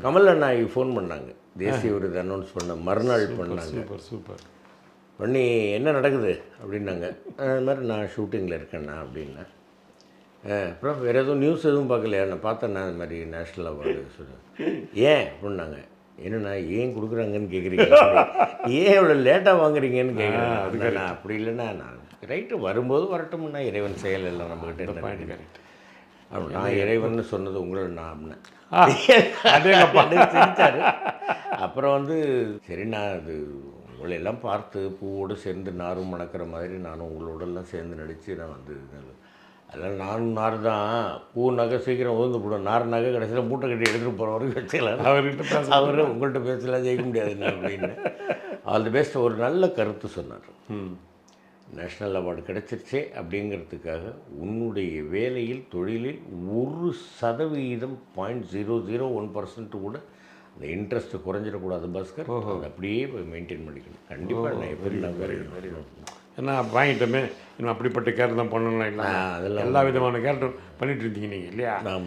கமல் அண்ணாக்கு ஃபோன் பண்ணாங்க, தேசிய விருது அனௌன்ஸ் பண்ண மறுநாள் பண்ணாங்க. Super super. பண்ணி என்ன நடக்குது அப்படின்னாங்க. அது மாதிரி நான் ஷூட்டிங்கில் இருக்கேண்ணா அப்படின்னேன். அப்புறம் வேறு எதுவும் நியூஸ் எதுவும் பார்க்கலையா? நான் பார்த்தேண்ணா அது மாதிரி நேஷ்னல் அவார்டு சொல்லுவேன். ஏன் அப்படின்னாங்க. என்னண்ணா ஏன் கொடுக்குறாங்கன்னு கேட்குறீங்க, ஏன் இவ்வளோ லேட்டாக வாங்குறீங்கன்னு கேட்குறேன். அதுக்கு அப்படி இல்லைண்ணா, நான் ரைட்டு வரும்போது வரட்டும்னா, இறைவன் செயல் எல்லாம் நம்மக்கிட்ட என்ன கரெக்ட். அப்படி நான் இறைவன் சொன்னது உங்களை நான் அப்படின்னேன். அதே சிரிச்சாரு. அப்புறம் வந்து சரி, நான் அது உங்களையெல்லாம் பார்த்து பூவோடு சேர்ந்து நாரும் மணக்கிற மாதிரி நானும் உங்களோடலாம் சேர்ந்து நடித்து நான் வந்து அதனால் நானும் நார் தான். பூ நகை சீக்கிரம் உதிர்ந்து போடும், நார் நகை கடைசியில் மூட்டை கட்டி எடுத்துகிட்டு போகிற வரைக்கும் வச்சுக்கலாம். அவர் உங்கள்கிட்ட பேசலாம் ஜெயிக்க முடியாது என்ன அப்படின்னு. All the best. ஒரு நல்ல கருத்து சொன்னார். நேஷ்னல் அவார்டு கிடச்சிருச்சே அப்படிங்கிறதுக்காக உன்னுடைய வேலையில் தொழிலில் 1% 0.001% கூட அந்த இன்ட்ரெஸ்ட்டு குறைஞ்சிடக்கூடாது பாஸ்கர். அது அப்படியே மெயின்டைன் பண்ணிக்கணும். கண்டிப்பாக நான் எப்படி நான் வரையணும். ஏன்னா வாங்கிட்டோமே இன்னும் அப்படிப்பட்ட கேரக்டர் தான் பண்ணணும். இல்லை அதெல்லாம் எல்லா விதமான கேரக்டர் பண்ணிட்டு இருந்தீங்க நீங்கள் இல்லையா? ஆமாம்.